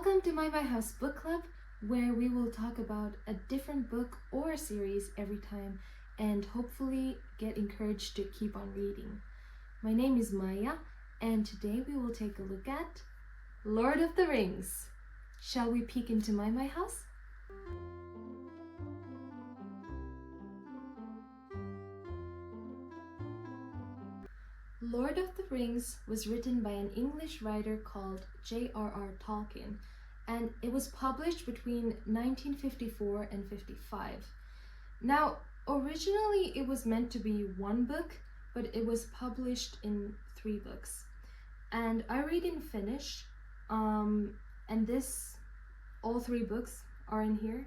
Welcome to MyMyHouse Book Club, where we will talk about a different book or series every time and hopefully get encouraged to keep on reading. My name is Maya, and today we will take a look at Lord of the Rings. Shall we peek into MyMyHouse? Lord of the Rings was written by an English writer called J.R.R. Tolkien, and it was published between 1954 and 55. Now, originally it was meant to be one book, but it was published in 3 books. And I read in Finnish, and all 3 books are in here,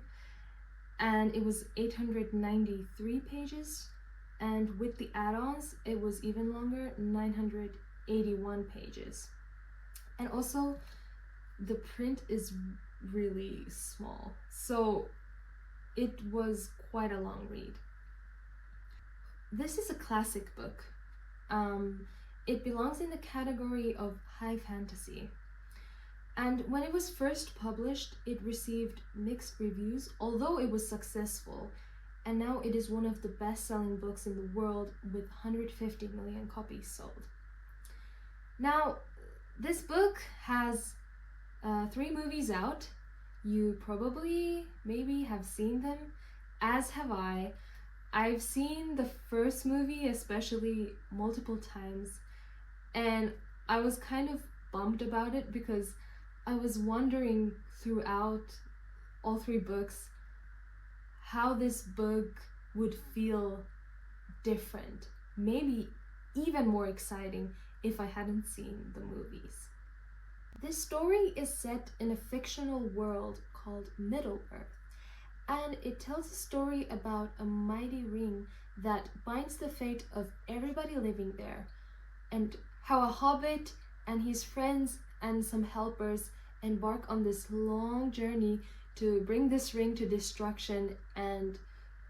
and it was 893 pages. And with the add-ons, it was even longer, 981 pages. And also, the print is really small, so it was quite a long read. This is a classic book. It belongs in the category of high fantasy. And when it was first published, it received mixed reviews, although it was successful. And now it is one of the best-selling books in the world with 150 million copies sold. Now, this book has 3 movies out. You probably maybe have seen them, as have I. I've seen the first movie especially multiple times, and I was kind of bummed about it because I was wondering throughout all 3 books how this book would feel different, maybe even more exciting if I hadn't seen the movies. This story is set in a fictional world called Middle-earth, and it tells a story about a mighty ring that binds the fate of everybody living there, and how a hobbit and his friends and some helpers embark on this long journey to bring this ring to destruction and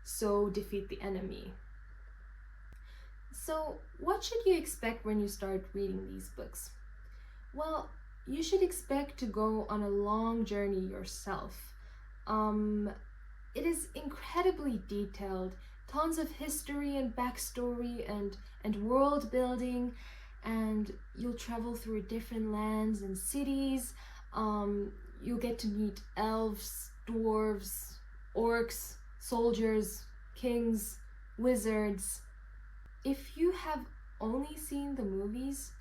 so defeat the enemy. So what should you expect when you start reading these books? Well, you should expect to go on a long journey yourself. It is incredibly detailed, tons of history and backstory and world building, and you'll travel through different lands and cities. You'll get to meet elves, dwarves, orcs, soldiers, kings, wizards. If you have only seen the movies,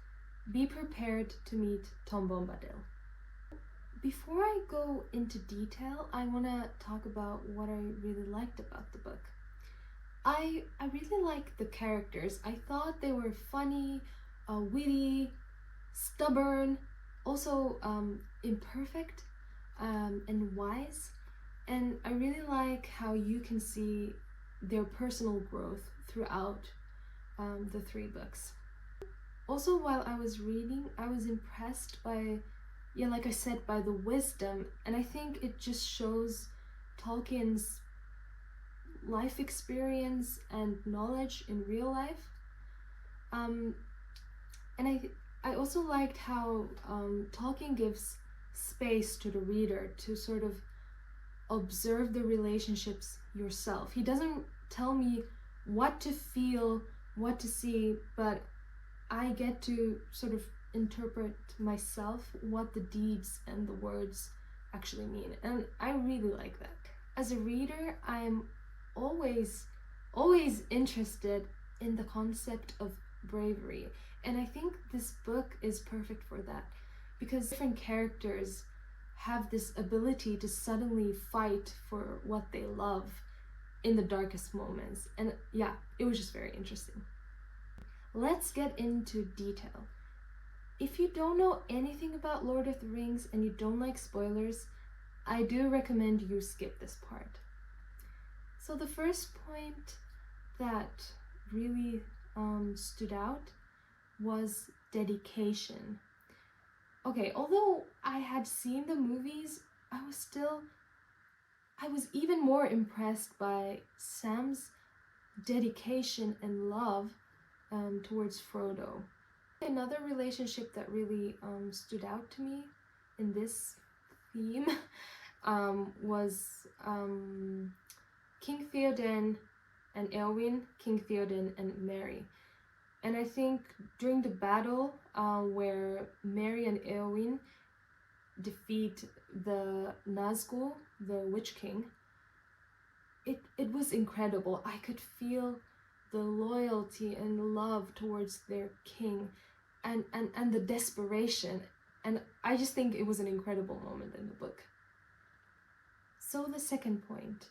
be prepared to meet Tom Bombadil. Before I go into detail, I want to talk about what I really liked about the book. I really liked the characters. I thought they were funny, witty, stubborn, also imperfect and wise, and I really like how you can see their personal growth throughout the 3 books. Also, while I was reading, I was impressed by, like I said, by the wisdom, and I think it just shows Tolkien's life experience and knowledge in real life. And I also liked how Tolkien gives space to the reader to sort of observe the relationships yourself. He doesn't tell me what to feel, what to see, but I get to sort of interpret myself what the deeds and the words actually mean, and I really like that. As a reader, I'm always interested in the concept of bravery, and I think this book is perfect for that, because different characters have this ability to suddenly fight for what they love in the darkest moments, and yeah, it was just very interesting. Let's get into detail. If you don't know anything about Lord of the Rings and you don't like spoilers, I do recommend you skip this part. So the first point that really stood out was dedication. Okay, although I had seen the movies, I was even more impressed by Sam's dedication and love towards Frodo. Another relationship that really stood out to me in this theme was King Theoden and Eowyn, King Theoden and Merry. And I think during the battle where Merry and Eowyn defeat the Nazgul, the Witch King, it was incredible. I could feel the loyalty and love towards their king and the desperation. And I just think it was an incredible moment in the book. So the second point,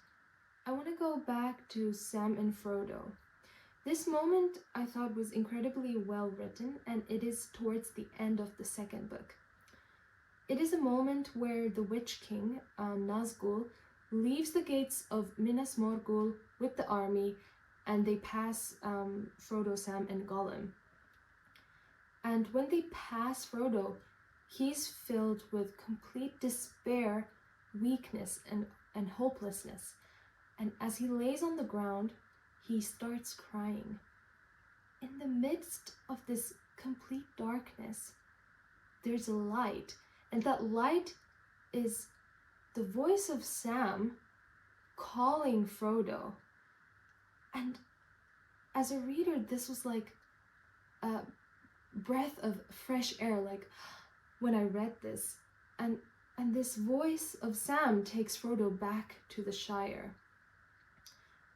I want to go back to Sam and Frodo. This moment I thought was incredibly well written, and it is towards the end of the second book. It is a moment where the Witch King, Nazgul, leaves the gates of Minas Morgul with the army, and they pass Frodo, Sam, and Gollum. And when they pass Frodo, he's filled with complete despair, weakness, and hopelessness. And as he lays on the ground, he starts crying. In the midst of this complete darkness, there's a light. And that light is the voice of Sam calling Frodo. And as a reader, this was like a breath of fresh air, like when I read this. And this voice of Sam takes Frodo back to the Shire.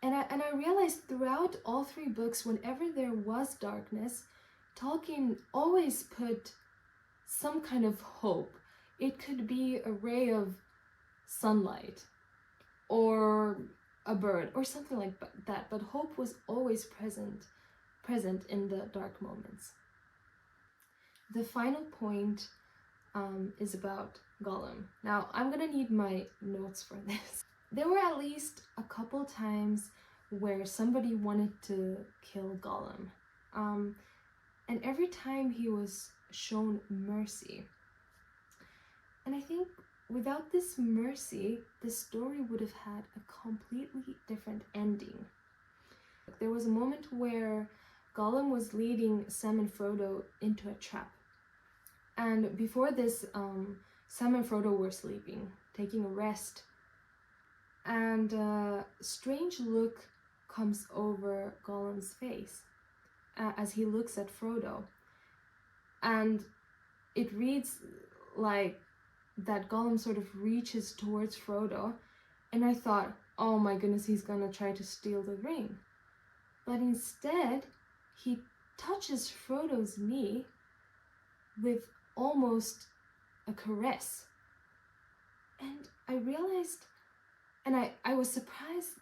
And I realized throughout all three books, whenever there was darkness, Tolkien always put some kind of hope. It could be a ray of sunlight or a bird or something like that, but hope was always present in the dark moments. The final point is about Gollum. Now, I'm gonna need my notes for this. There were at least a couple times where somebody wanted to kill Gollum. And every time he was shown mercy. And I think without this mercy, the story would have had a completely different ending. There was a moment where Gollum was leading Sam and Frodo into a trap. And before this, Sam and Frodo were sleeping, taking a rest. And a strange look comes over Gollum's face as he looks at Frodo. And it reads like that Gollum sort of reaches towards Frodo. And I thought, oh my goodness, he's gonna try to steal the ring. But instead, he touches Frodo's knee with almost a caress. And I realized, and I was surprised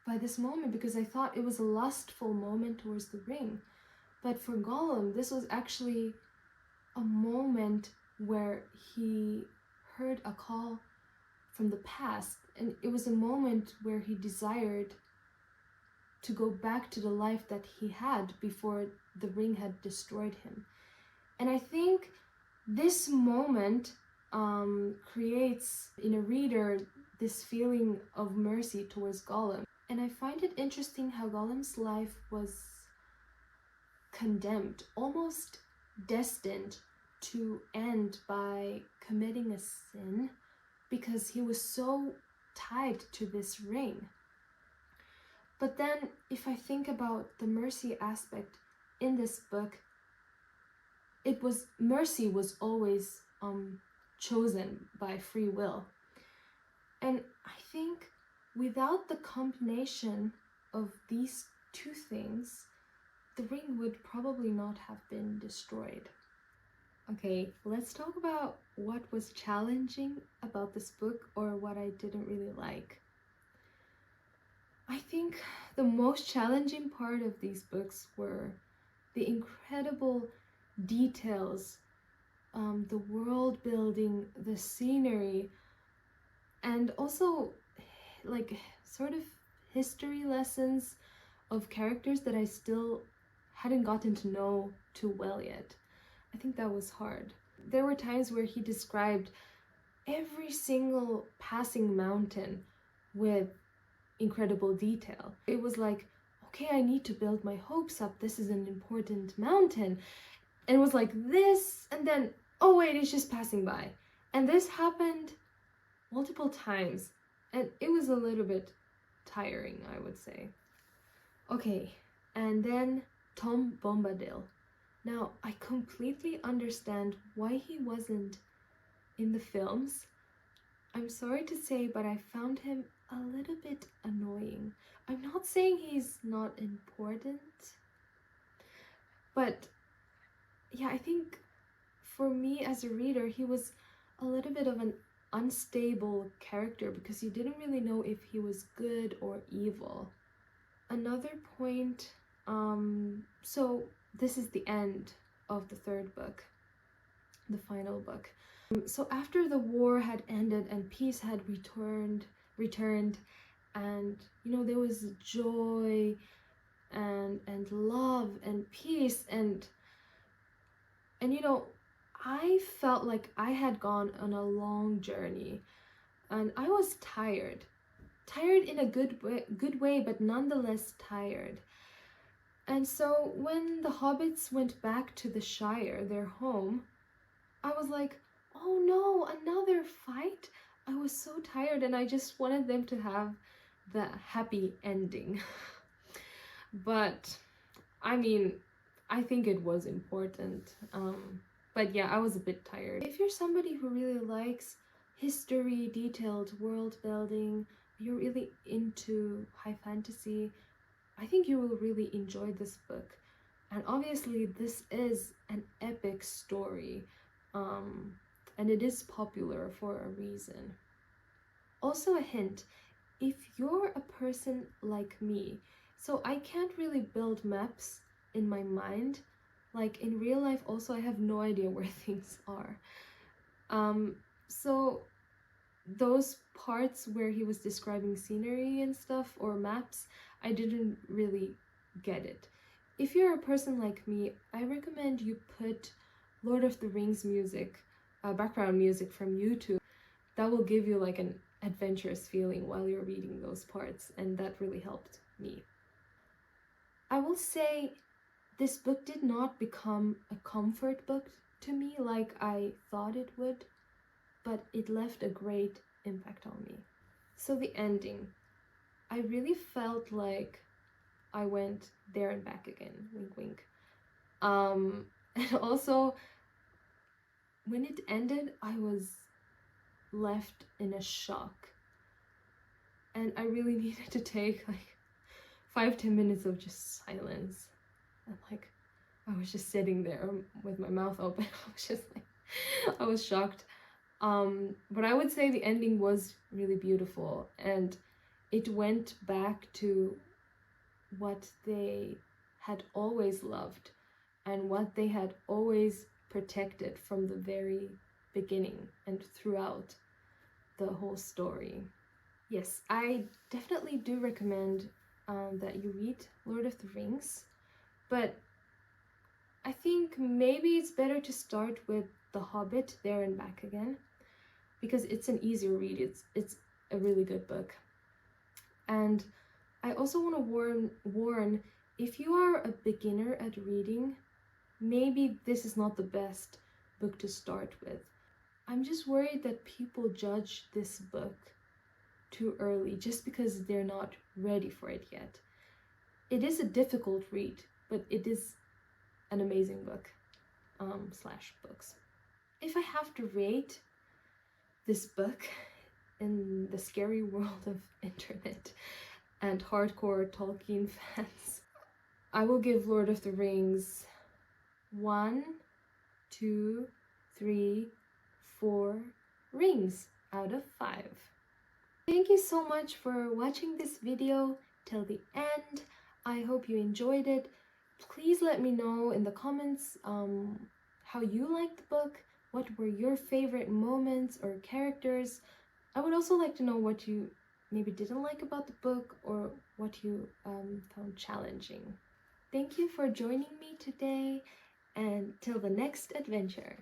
by this moment because I thought it was a lustful moment towards the ring. But for Gollum, this was actually a moment where he heard a call from the past. And it was a moment where he desired to go back to the life that he had before the ring had destroyed him. And I think this moment creates in a reader this feeling of mercy towards Gollum. And I find it interesting how Gollum's life was condemned, almost destined to end by committing a sin because he was so tied to this ring. But then if I think about the mercy aspect in this book, mercy was always chosen by free will. And I think without the combination of these two things, the ring would probably not have been destroyed. Okay, let's talk about what was challenging about this book or what I didn't really like. I think the most challenging part of these books were the incredible details, the world building, the scenery, and also like sort of history lessons of characters that I still hadn't gotten to know too well yet. I think that was hard. There were times where he described every single passing mountain with incredible detail. It was like, okay, I need to build my hopes up. This is an important mountain. And it was like this, and then, oh wait, it's just passing by. And this happened multiple times, and it was a little bit tiring, I would say. Okay, and then Tom Bombadil. Now, I completely understand why he wasn't in the films. I'm sorry to say, but I found him a little bit annoying. I'm not saying he's not important, but yeah, I think for me as a reader, he was a little bit of an unstable character because you didn't really know if he was good or evil. Another point, so this is the end of the third book, the final book. So after the war had ended and peace had returned, and you know, there was joy and love and peace, and you know, I felt like I had gone on a long journey, and I was tired in a good way, but nonetheless tired. And so when the hobbits went back to the Shire, their home, I was like, oh no, another fight? I was so tired and I just wanted them to have the happy ending. But I mean, I think it was important. But yeah, I was a bit tired. If you're somebody who really likes history, detailed world building, you're really into high fantasy, I think you will really enjoy this book. And obviously this is an epic story, and it is popular for a reason. Also a hint, if you're a person like me, so I can't really build maps in my mind, like in real life also I have no idea where things are. So those parts where he was describing scenery and stuff or maps, I didn't really get it. If you're a person like me, I recommend you put Lord of the Rings music, background music from YouTube. That will give you like an adventurous feeling while you're reading those parts, and that really helped me. I will say this book did not become a comfort book to me like I thought it would, but it left a great impact on me. So the ending, I really felt like I went there and back again, wink wink. And also when it ended, I was left in a shock, and I really needed to take like 5-10 minutes of just silence, and like I was just sitting there with my mouth open. I was just like, I was shocked. But I would say the ending was really beautiful, and it went back to what they had always loved and what they had always protected from the very beginning and throughout the whole story. Yes, I definitely do recommend that you read Lord of the Rings, but I think maybe it's better to start with The Hobbit, There and Back Again, because it's an easier read. It's a really good book. And I also want to warn, if you are a beginner at reading, maybe this is not the best book to start with. I'm just worried that people judge this book too early just because they're not ready for it yet. It is a difficult read, but it is an amazing book, slash books. If I have to rate this book in the scary world of internet and hardcore Tolkien fans, I will give Lord of the Rings 1, 2, 3, 4 rings out of 5. Thank you so much for watching this video till the end. I hope you enjoyed it. Please let me know in the comments how you liked the book, what were your favorite moments or characters. I would also like to know what you maybe didn't like about the book or what you found challenging. Thank you for joining me today, and till the next adventure.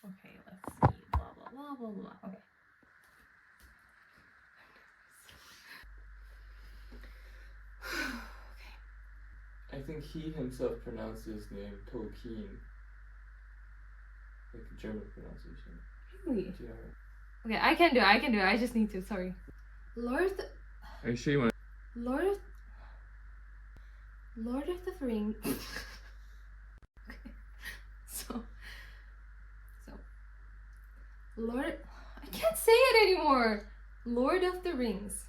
Okay, let's see. Blah, blah, blah, blah, blah. Okay. I think he himself pronounced his name Tolkien. Like the German pronunciation. Really? Yeah. Okay, I can do it. I just need to, sorry. Are you sure you want Lord of the Rings. Okay. So Lord, I can't say it anymore. Lord of the Rings.